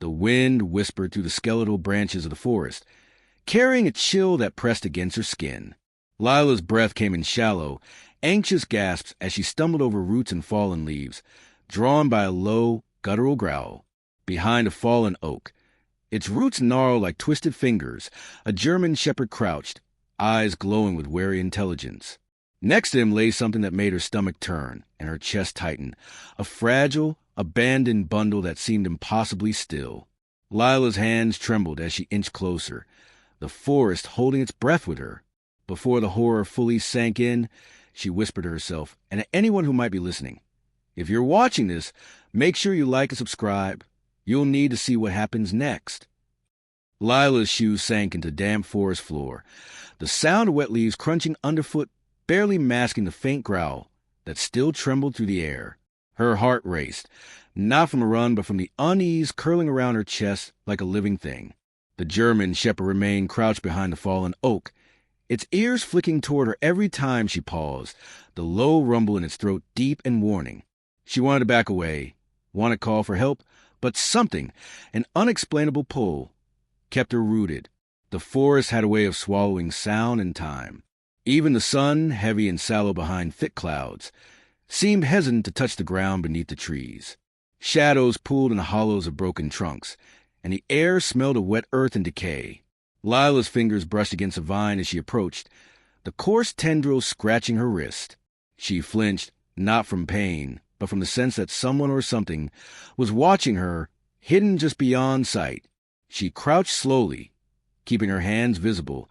The wind whispered through the skeletal branches of the forest, carrying a chill that pressed against her skin. Lila's breath came in shallow, anxious gasps as she stumbled over roots and fallen leaves, drawn by a low, guttural growl. Behind a fallen oak, its roots gnarled like twisted fingers, a German shepherd crouched, eyes glowing with wary intelligence. Next to him lay something that made her stomach turn and her chest tighten, a fragile, abandoned bundle that seemed impossibly still. Lila's hands trembled as she inched closer, the forest holding its breath with her. Before the horror fully sank in, she whispered to herself and to anyone who might be listening, "If you're watching this, make sure you like and subscribe. You'll need to see what happens next." Lila's shoes sank into damp forest floor, the sound of wet leaves crunching underfoot barely masking the faint growl that still trembled through the air. Her heart raced, not from a run but from the unease curling around her chest like a living thing. The German shepherd remained crouched behind the fallen oak, its ears flicking toward her every time she paused, the low rumble in its throat deep and warning. She wanted to back away, wanted to call for help, but something, an unexplainable pull, kept her rooted. The forest had a way of swallowing sound and time. Even the sun, heavy and sallow behind thick clouds, seemed hesitant to touch the ground beneath the trees. Shadows pooled in the hollows of broken trunks, and the air smelled of wet earth and decay. Lila's fingers brushed against a vine as she approached, the coarse tendrils scratching her wrist. She flinched, not from pain, but from the sense that someone or something was watching her, hidden just beyond sight. She crouched slowly, keeping her hands visible,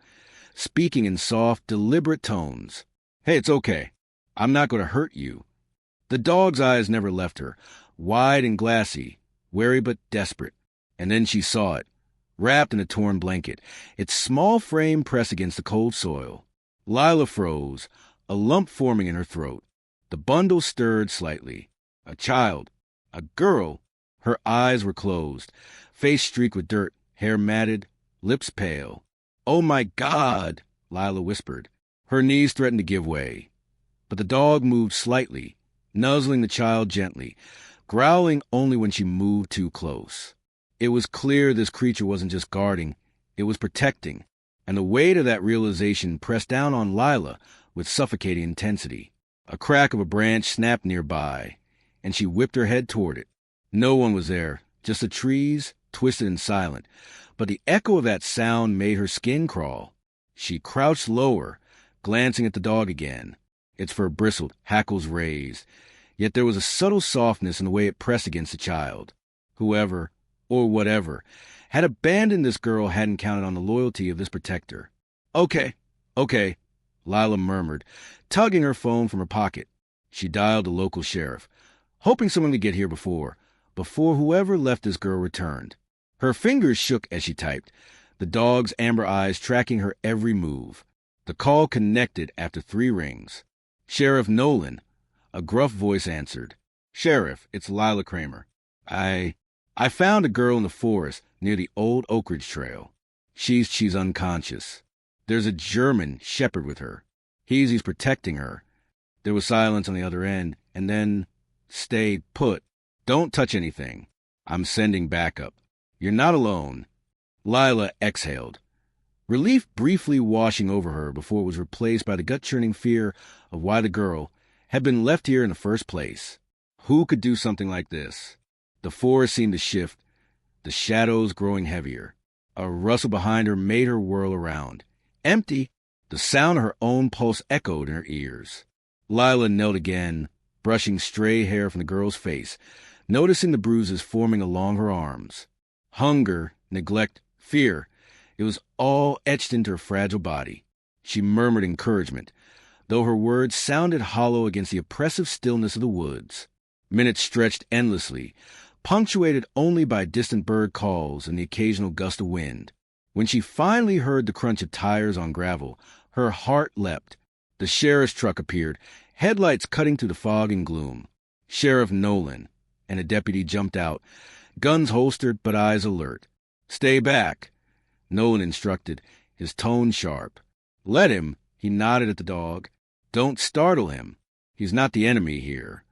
speaking in soft, deliberate tones. "Hey, it's okay. I'm not going to hurt you." The dog's eyes never left her, wide and glassy, wary but desperate. And then she saw it, wrapped in a torn blanket, its small frame pressed against the cold soil. Lila froze, a lump forming in her throat. The bundle stirred slightly. A child, a girl. Her eyes were closed, face streaked with dirt, hair matted, lips pale. "Oh my God," Lila whispered. Her knees threatened to give way. But the dog moved slightly, nuzzling the child gently, growling only when she moved too close. It was clear this creature wasn't just guarding, it was protecting, and the weight of that realization pressed down on Lila with suffocating intensity. A crack of a branch snapped nearby, and she whipped her head toward it. No one was there, just the trees, twisted and silent, but the echo of that sound made her skin crawl. She crouched lower, glancing at the dog again. Its fur bristled, hackles raised, yet there was a subtle softness in the way it pressed against the child. Whoever, or whatever, had abandoned this girl hadn't counted on the loyalty of this protector. Okay, Lila murmured, tugging her phone from her pocket. She dialed the local sheriff, hoping someone would get here before whoever left this girl returned. Her fingers shook as she typed, the dog's amber eyes tracking her every move. The call connected after 3 rings. "Sheriff Nolan," a gruff voice answered. "Sheriff, it's Lila Kramer. I found a girl in the forest near the old Oak Ridge Trail. She's unconscious. There's a German shepherd with her. He's protecting her." There was silence on the other end, and then, "Stay put. Don't touch anything. I'm sending backup. You're not alone." Lila exhaled, relief briefly washing over her before it was replaced by the gut-churning fear of why the girl had been left here in the first place. Who could do something like this? The forest seemed to shift, the shadows growing heavier. A rustle behind her made her whirl around. Empty! The sound of her own pulse echoed in her ears. Lila knelt again, brushing stray hair from the girl's face, noticing the bruises forming along her arms. Hunger, neglect, fear, it was all etched into her fragile body. She murmured encouragement, though her words sounded hollow against the oppressive stillness of the woods. Minutes stretched endlessly, punctuated only by distant bird calls and the occasional gust of wind. When she finally heard the crunch of tires on gravel, her heart leapt. The sheriff's truck appeared, headlights cutting through the fog and gloom. Sheriff Nolan, and a deputy jumped out, guns holstered but eyes alert. "Stay back," Nolan instructed, his tone sharp. "Let him," he nodded at the dog. "Don't startle him. He's not the enemy here."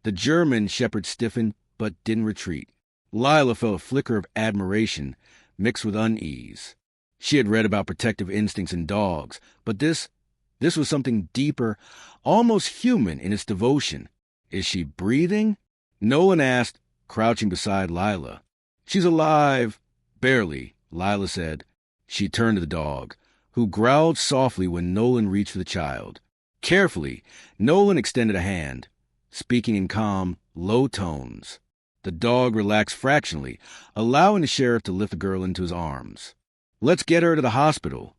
The German shepherd stiffened but didn't retreat. Lila felt a flicker of admiration mixed with unease. She had read about protective instincts in dogs, but this was something deeper, almost human in its devotion. Is she breathing? Nolan asked, crouching beside Lila. She's alive. Barely, Lila said. She turned to the dog, who growled softly when Nolan reached for the child. Carefully, Nolan extended a hand, speaking in calm, low tones. The dog relaxed fractionally, allowing the sheriff to lift the girl into his arms. "Let's get her to the hospital,"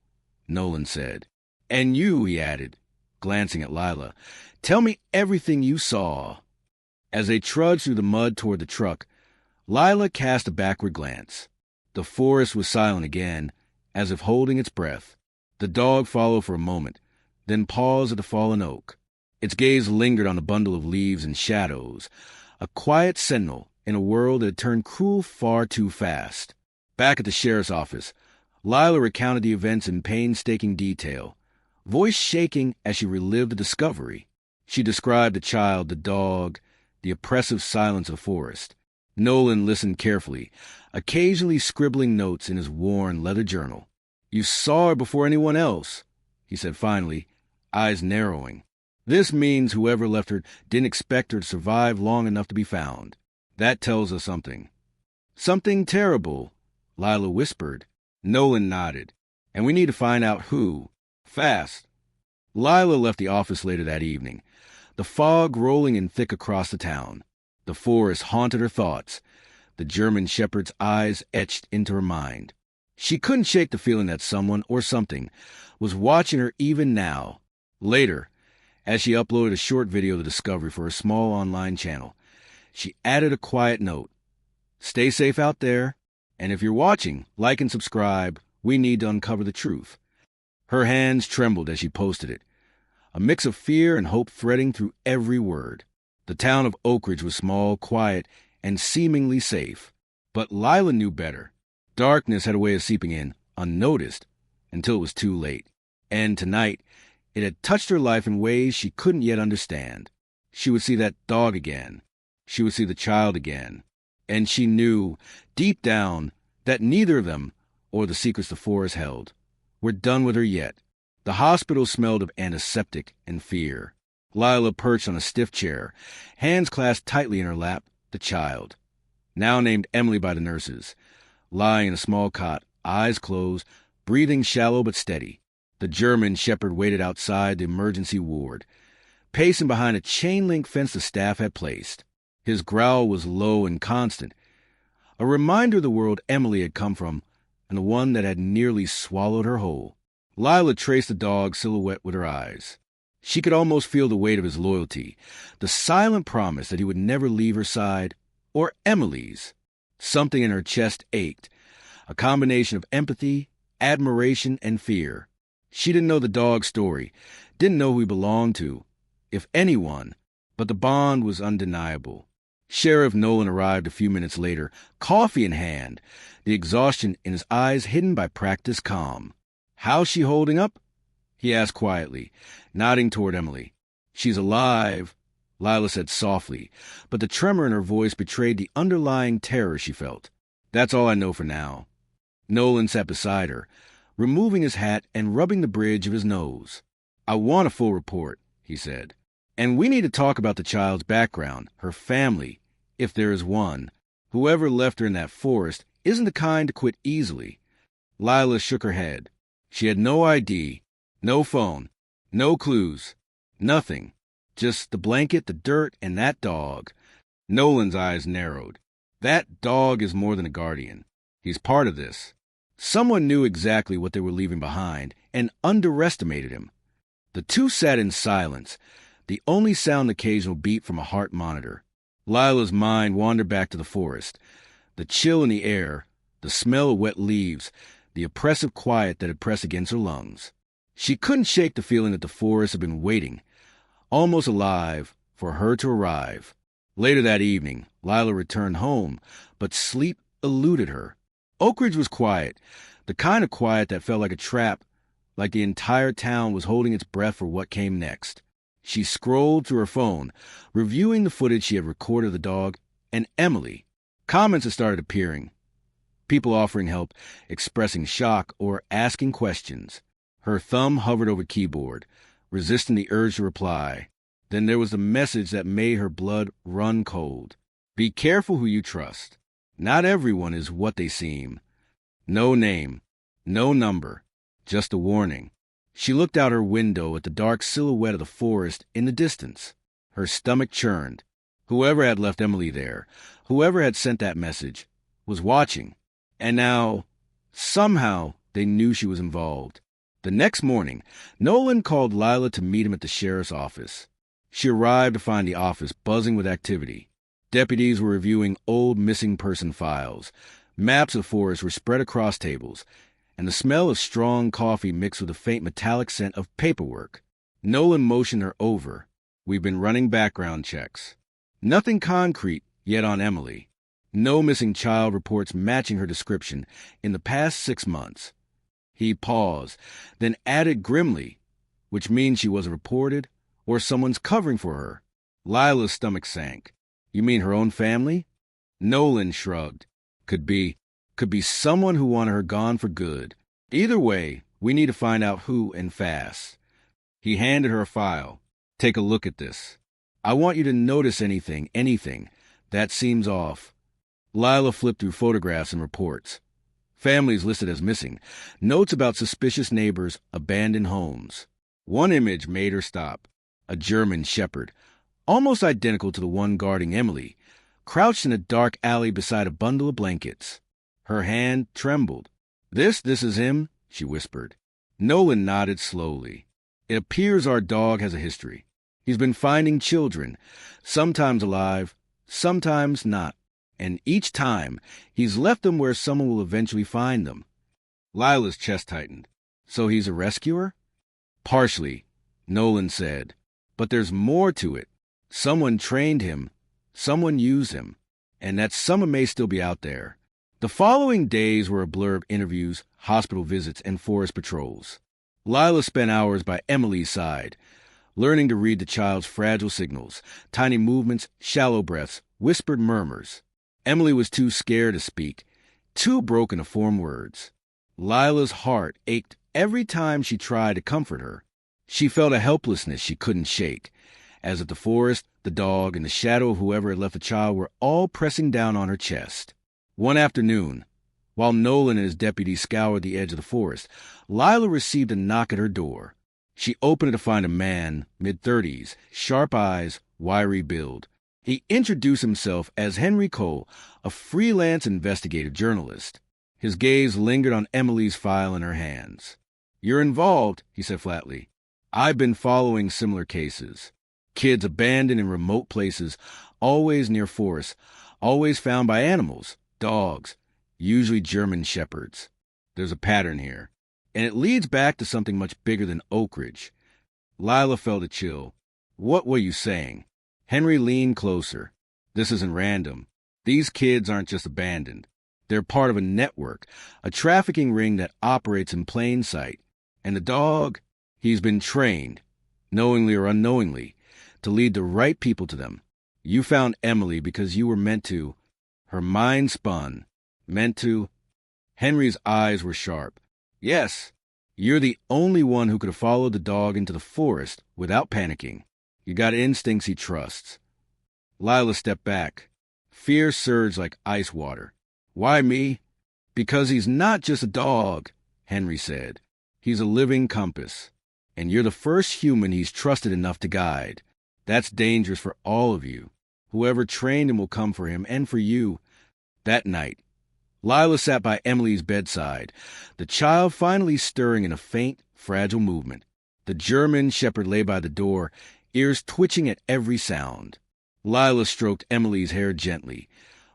Nolan said. "And you," he added, glancing at Lila, "tell me everything you saw." As they trudged through the mud toward the truck, Lila cast a backward glance. The forest was silent again, as if holding its breath. The dog followed for a moment, then paused at the fallen oak. Its gaze lingered on the bundle of leaves and shadows, a quiet sentinel in a world that had turned cruel far too fast. Back at the sheriff's office, Lila recounted the events in painstaking detail, voice shaking as she relived the discovery. She described the child, the dog, the oppressive silence of the forest. Nolan listened carefully, occasionally scribbling notes in his worn leather journal. "You saw her before anyone else," he said finally, eyes narrowing. "This means whoever left her didn't expect her to survive long enough to be found. That tells us something." "Something terrible," Lila whispered. Nolan nodded. "And we need to find out who. Fast." Lila left the office later that evening, the fog rolling in thick across the town. The forest haunted her thoughts, the German shepherd's eyes etched into her mind. She couldn't shake the feeling that someone or something was watching her even now. Later, as she uploaded a short video of the discovery for her small online channel, she added a quiet note. "Stay safe out there, and if you're watching, like and subscribe. We need to uncover the truth." Her hands trembled as she posted it, a mix of fear and hope threading through every word. The town of Oak Ridge was small, quiet, and seemingly safe. But Lila knew better. Darkness had a way of seeping in, unnoticed, until it was too late. And tonight, it had touched her life in ways she couldn't yet understand. She would see that dog again. She would see the child again. And she knew, deep down, that neither of them, or the secrets the forest held, were done with her yet. The hospital smelled of antiseptic and fear. Lila perched on a stiff chair, hands clasped tightly in her lap, the child, now named Emily by the nurses, lying in a small cot, eyes closed, breathing shallow but steady. The German shepherd waited outside the emergency ward, pacing behind a chain-link fence the staff had placed. His growl was low and constant, a reminder of the world Emily had come from and the one that had nearly swallowed her whole. Lila traced the dog's silhouette with her eyes. She could almost feel the weight of his loyalty, the silent promise that he would never leave her side, or Emily's. Something in her chest ached, a combination of empathy, admiration, and fear. She didn't know the dog's story, didn't know who he belonged to, if anyone, but the bond was undeniable. Sheriff Nolan arrived a few minutes later, coffee in hand, the exhaustion in his eyes hidden by practiced calm. "How's she holding up?" he asked quietly, nodding toward Emily. "She's alive," Lila said softly, but the tremor in her voice betrayed the underlying terror she felt. "That's all I know for now." Nolan sat beside her, removing his hat and rubbing the bridge of his nose. "I want a full report," he said. "And we need to talk about the child's background, her family, if there is one. Whoever left her in that forest isn't the kind to quit easily." Lila shook her head. She had no ID, no phone, no clues, nothing. Just the blanket, the dirt, and that dog. Nolan's eyes narrowed. That dog is more than a guardian. He's part of this. Someone knew exactly what they were leaving behind and underestimated him. The two sat in silence, the only sound the occasional beat from a heart monitor. Lila's mind wandered back to the forest, the chill in the air, the smell of wet leaves, the oppressive quiet that had pressed against her lungs. She couldn't shake the feeling that the forest had been waiting, almost alive, for her to arrive. Later that evening, Lila returned home, but sleep eluded her. Oak Ridge was quiet, the kind of quiet that felt like a trap, like the entire town was holding its breath for what came next. She scrolled through her phone, reviewing the footage she had recorded of the dog and Emily. Comments had started appearing. People offering help, expressing shock, or asking questions. Her thumb hovered over keyboard, resisting the urge to reply. Then there was the message that made her blood run cold. Be careful who you trust. Not everyone is what they seem. No name, no number, just a warning. She looked out her window at the dark silhouette of the forest in the distance. Her stomach churned. Whoever had left Emily there, whoever had sent that message, was watching. And now, somehow, they knew she was involved. The next morning, Nolan called Lila to meet him at the sheriff's office. She arrived to find the office buzzing with activity. Deputies were reviewing old missing person files. Maps of the forest were spread across tables, and the smell of strong coffee mixed with a faint metallic scent of paperwork. Nolan motioned her over. We've been running background checks. Nothing concrete yet on Emily. No missing child reports matching her description in the past 6 months. He paused, then added grimly, which means she wasn't reported, or someone's covering for her. Lila's stomach sank. You mean her own family? Nolan shrugged. Could be someone who wanted her gone for good. Either way, we need to find out who and fast. He handed her a file. Take a look at this. I want you to notice anything that seems off. Lila flipped through photographs and reports. Families listed as missing. Notes about suspicious neighbors, abandoned homes. One image made her stop. A German shepherd, almost identical to the one guarding Emily, crouched in a dark alley beside a bundle of blankets. Her hand trembled. This is him, she whispered. Nolan nodded slowly. It appears our dog has a history. He's been finding children, sometimes alive, sometimes not. And each time, he's left them where someone will eventually find them. Lila's chest tightened. So he's a rescuer? Partially, Nolan said. But there's more to it. Someone trained him. Someone used him. And that someone may still be out there. The following days were a blur of interviews, hospital visits, and forest patrols. Lila spent hours by Emily's side, learning to read the child's fragile signals, tiny movements, shallow breaths, whispered murmurs. Emily was too scared to speak, too broken to form words. Lila's heart ached every time she tried to comfort her. She felt a helplessness she couldn't shake, as if the forest, the dog, and the shadow of whoever had left the child were all pressing down on her chest. One afternoon, while Nolan and his deputies scoured the edge of the forest, Lila received a knock at her door. She opened it to find a man, mid-30s, sharp eyes, wiry build. He introduced himself as Henry Cole, a freelance investigative journalist. His gaze lingered on Emily's file in her hands. You're involved, he said flatly. I've been following similar cases. Kids abandoned in remote places, always near forests, always found by animals, dogs, usually German shepherds. There's a pattern here, and it leads back to something much bigger than Oak Ridge. Lila felt a chill. What were you saying? Henry leaned closer. This isn't random. These kids aren't just abandoned. They're part of a network, a trafficking ring that operates in plain sight. And the dog, he's been trained, knowingly or unknowingly, to lead the right people to them. You found Emily because you were meant to. Her mind spun. Meant to. Henry's eyes were sharp. Yes, you're the only one who could have followed the dog into the forest without panicking. You got instincts he trusts. Lila stepped back. Fear surged like ice water. Why me? Because he's not just a dog, Henry said. He's a living compass. And you're the first human he's trusted enough to guide. That's dangerous for all of you. Whoever trained him will come for him and for you. That night, Lila sat by Emily's bedside, the child finally stirring in a faint, fragile movement. The German shepherd lay by the door, ears twitching at every sound. Lila stroked Emily's hair gently,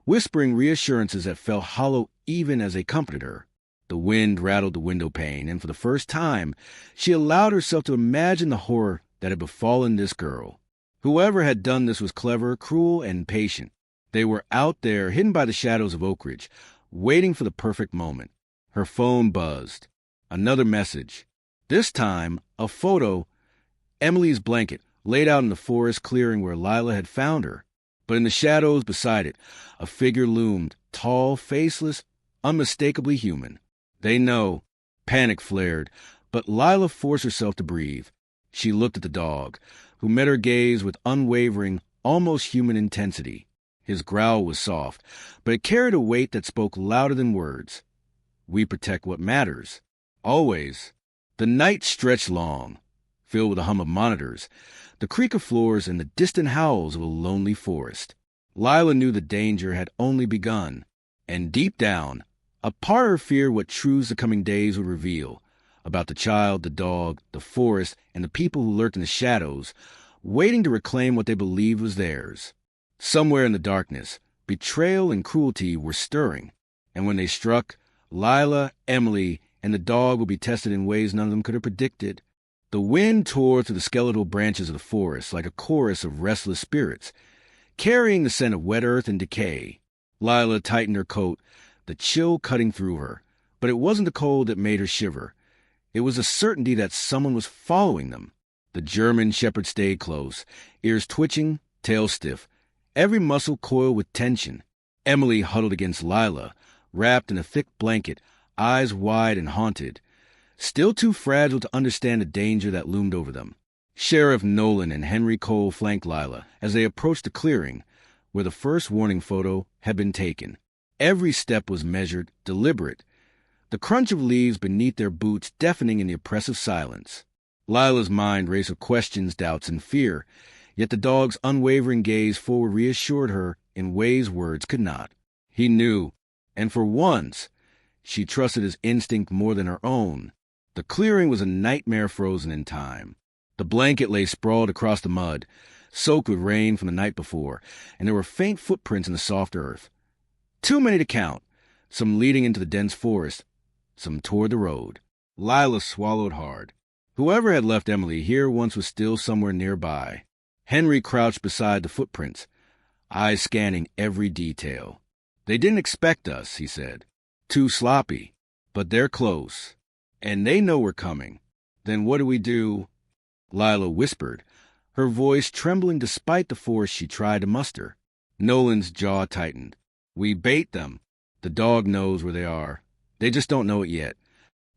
whispering reassurances that felt hollow even as they comforted her. The wind rattled the window pane, and for the first time, she allowed herself to imagine the horror that had befallen this girl. Whoever had done this was clever, cruel, and patient. They were out there, hidden by the shadows of Oak Ridge, waiting for the perfect moment. Her phone buzzed. Another message. This time, a photo. Emily's blanket, laid out in the forest clearing where Lila had found her. But in the shadows beside it, a figure loomed, tall, faceless, unmistakably human. They know. Panic flared, but Lila forced herself to breathe. She looked at the dog, who met her gaze with unwavering, almost human intensity. His growl was soft, but it carried a weight that spoke louder than words. We protect what matters. Always. The night stretched long, filled with a hum of monitors, the creak of floors, and the distant howls of a lonely forest. Lila knew the danger had only begun, and deep down, a part of her feared what truths the coming days would reveal about the child, the dog, the forest, and the people who lurked in the shadows, waiting to reclaim what they believed was theirs. Somewhere in the darkness, betrayal and cruelty were stirring, and when they struck, Lila, Emily, and the dog would be tested in ways none of them could have predicted. The wind tore through the skeletal branches of the forest like a chorus of restless spirits, carrying the scent of wet earth and decay. Lila tightened her coat, the chill cutting through her. But it wasn't the cold that made her shiver. It was the certainty that someone was following them. The German shepherd stayed close, ears twitching, tail stiff, every muscle coiled with tension. Emily huddled against Lila, wrapped in a thick blanket, eyes wide and haunted, still too fragile to understand the danger that loomed over them. Sheriff Nolan and Henry Cole flanked Lila as they approached the clearing where the first warning photo had been taken. Every step was measured, deliberate, the crunch of leaves beneath their boots deafening in the oppressive silence. Lila's mind raced with questions, doubts, and fear, yet the dog's unwavering gaze forward reassured her in ways words could not. He knew, and for once, she trusted his instinct more than her own. The clearing was a nightmare frozen in time. The blanket lay sprawled across the mud, soaked with rain from the night before, and there were faint footprints in the soft earth. Too many to count, some leading into the dense forest, some toward the road. Lila swallowed hard. Whoever had left Emily here once was still somewhere nearby. Henry crouched beside the footprints, eyes scanning every detail. They didn't expect us, he said. Too sloppy. But they're close. And they know we're coming. Then what do we do? Lila whispered, her voice trembling despite the force she tried to muster. Nolan's jaw tightened. We bait them. The dog knows where they are. They just don't know it yet.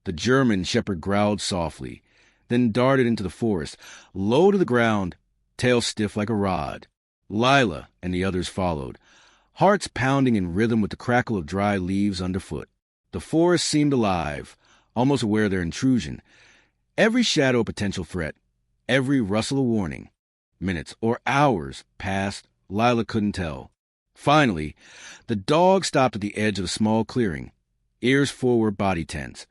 The German shepherd growled softly, then darted into the forest, low to the ground, tail stiff like a rod. Lila and the others followed, hearts pounding in rhythm with the crackle of dry leaves underfoot. The forest seemed alive, almost aware of their intrusion. Every shadow a potential threat, every rustle a warning. Minutes or hours passed, Lila couldn't tell. Finally, the dog stopped at the edge of a small clearing, ears forward, body tense,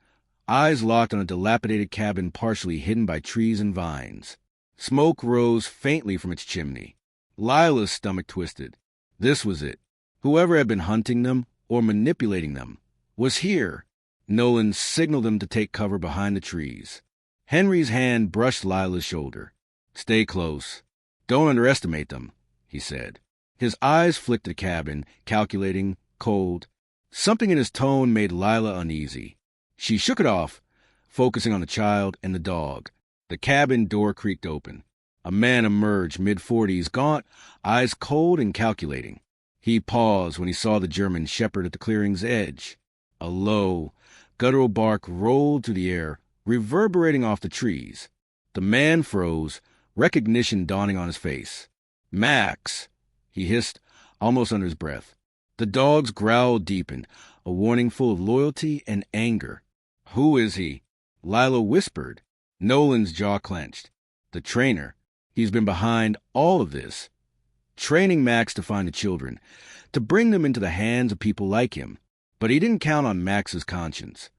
eyes locked on a dilapidated cabin partially hidden by trees and vines. Smoke rose faintly from its chimney. Lila's stomach twisted. This was it. Whoever had been hunting them or manipulating them was here. Nolan signaled them to take cover behind the trees. Henry's hand brushed Lila's shoulder. Stay close. Don't underestimate them, he said. His eyes flicked the cabin, calculating, cold. Something in his tone made Lila uneasy. She shook it off, focusing on the child and the dog. The cabin door creaked open. A man emerged, mid-40s, gaunt, eyes cold and calculating. He paused when he saw the German shepherd at the clearing's edge. A low, guttural bark rolled through the air, reverberating off the trees. The man froze, recognition dawning on his face. Max, he hissed, almost under his breath. The dog's growl deepened, a warning full of loyalty and anger. Who is he? Lila whispered. Nolan's jaw clenched. The trainer. He's been behind all of this. Training Max to find the children, to bring them into the hands of people like him. But he didn't count on Max's conscience.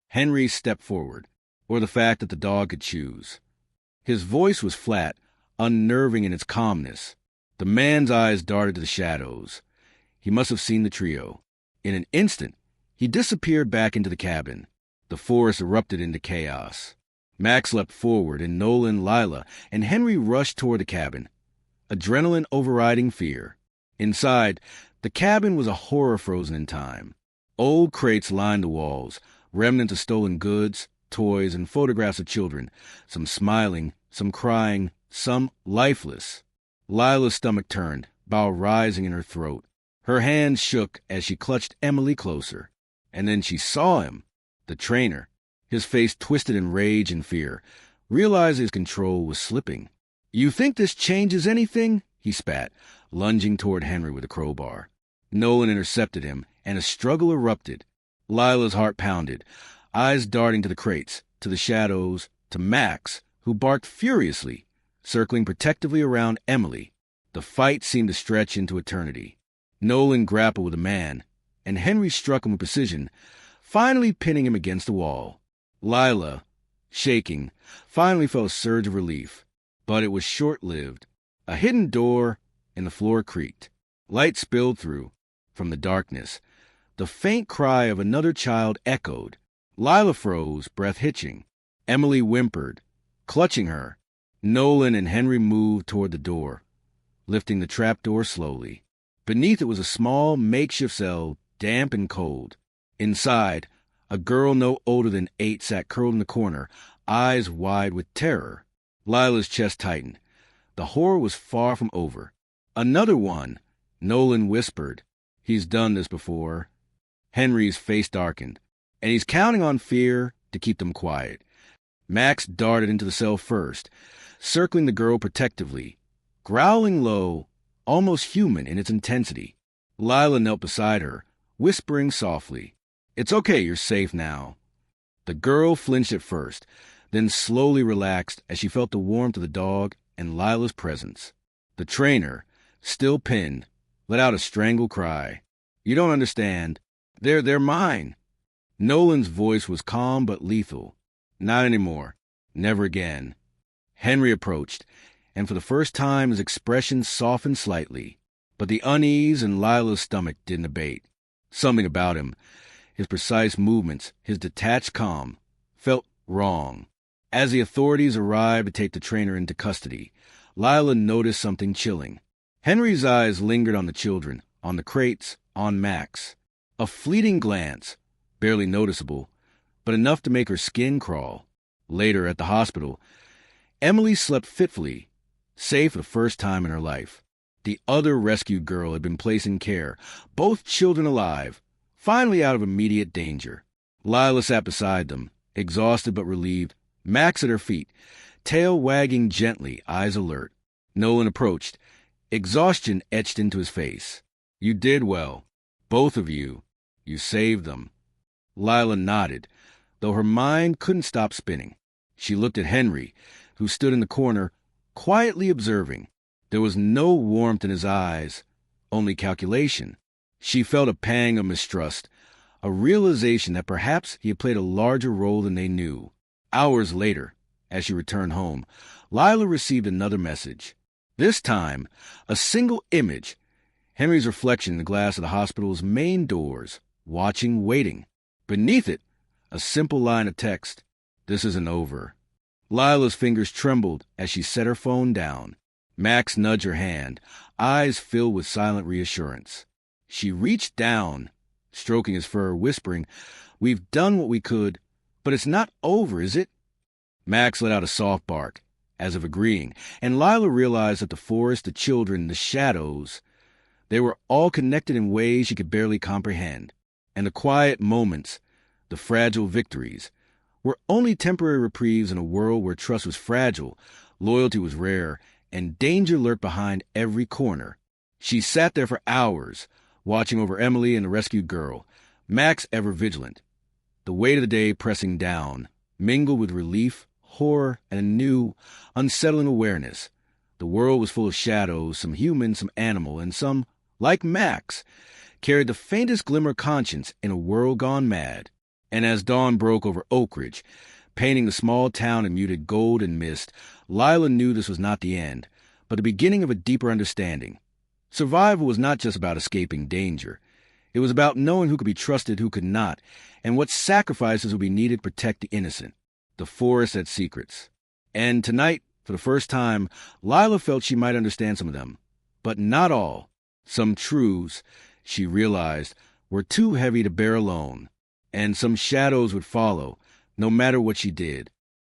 Henry stepped forward, or the fact that the dog could choose. His voice was flat, unnerving in its calmness. The man's eyes darted to the shadows. He must have seen the trio. In an instant, he disappeared back into the cabin. The forest erupted into chaos. Max leapt forward, and Nolan, Lila, and Henry rushed toward the cabin, adrenaline overriding fear. Inside, the cabin was a horror frozen in time. Old crates lined the walls, remnants of stolen goods, toys, and photographs of children, some smiling, some crying, some lifeless. Lila's stomach turned, bile rising in her throat. Her hands shook as she clutched Emily closer. And then she saw him, the trainer. His face twisted in rage and fear, realized his control was slipping. "You think this changes anything?" he spat, lunging toward Henry with a crowbar. Nolan intercepted him, and a struggle erupted. Lila's heart pounded, eyes darting to the crates, to the shadows, to Max, who barked furiously, circling protectively around Emily. The fight seemed to stretch into eternity. Nolan grappled with the man, and Henry struck him with precision, finally pinning him against the wall. Lila, shaking, finally felt a surge of relief, but it was short-lived. A hidden door in the floor creaked. Light spilled through. From the darkness, the faint cry of another child echoed. Lila froze, breath hitching. Emily whimpered, clutching her. Nolan and Henry moved toward the door, lifting the trapdoor slowly. Beneath it was a small, makeshift cell, damp and cold. Inside, a girl no older than 8 sat curled in the corner, eyes wide with terror. Lila's chest tightened. The horror was far from over. "Another one," Nolan whispered. "He's done this before." Henry's face darkened, and he's counting on fear to keep them quiet. Max darted into the cell first, circling the girl protectively, growling low, almost human in its intensity. Lila knelt beside her, whispering softly, "It's okay, you're safe now." The girl flinched at first, then slowly relaxed as she felt the warmth of the dog and Lila's presence. The trainer, still pinned, let out a strangled cry. "You don't understand. They're mine." Nolan's voice was calm but lethal. "Not anymore. Never again." Henry approached, and for the first time his expression softened slightly. But the unease in Lila's stomach didn't abate. Something about him, his precise movements, his detached calm, felt wrong. As the authorities arrived to take the trainer into custody, Lila noticed something chilling. Henry's eyes lingered on the children, on the crates, on Max. A fleeting glance, barely noticeable, but enough to make her skin crawl. Later, at the hospital, Emily slept fitfully, safe for the first time in her life. The other rescued girl had been placed in care, both children alive, finally out of immediate danger. Lila sat beside them, exhausted but relieved, Max at her feet, tail wagging gently, eyes alert. Nolan approached, exhaustion etched into his face. "You did well. Both of you. You saved them." Lila nodded, though her mind couldn't stop spinning. She looked at Henry, who stood in the corner, quietly observing. There was no warmth in his eyes, only calculation. She felt a pang of mistrust, a realization that perhaps he had played a larger role than they knew. Hours later, as she returned home, Lila received another message. This time, a single image, Henry's reflection in the glass of the hospital's main doors, watching, waiting. Beneath it, a simple line of text, "This isn't over." Lila's fingers trembled as she set her phone down. Max nudged her hand, eyes filled with silent reassurance. She reached down, stroking his fur, whispering, "We've done what we could, but it's not over, is it?" Max let out a soft bark, as if agreeing, and Lila realized that the forest, the children, the shadows, they were all connected in ways she could barely comprehend. And the quiet moments, the fragile victories, were only temporary reprieves in a world where trust was fragile, loyalty was rare, and danger lurked behind every corner. She sat there for hours, watching over Emily and the rescued girl, Max ever vigilant. The weight of the day pressing down, mingled with relief, horror, and a new, unsettling awareness. The world was full of shadows, some human, some animal, and some, like Max, carried the faintest glimmer of conscience in a world gone mad. And as dawn broke over Oak Ridge, painting the small town in muted gold and mist, Lila knew this was not the end, but the beginning of a deeper understanding. Survival was not just about escaping danger. It was about knowing who could be trusted, who could not, and what sacrifices would be needed to protect the innocent. The forest had secrets. And tonight, for the first time, Lila felt she might understand some of them. But not all. Some truths, she realized, were too heavy to bear alone. And some shadows would follow, no matter what she did.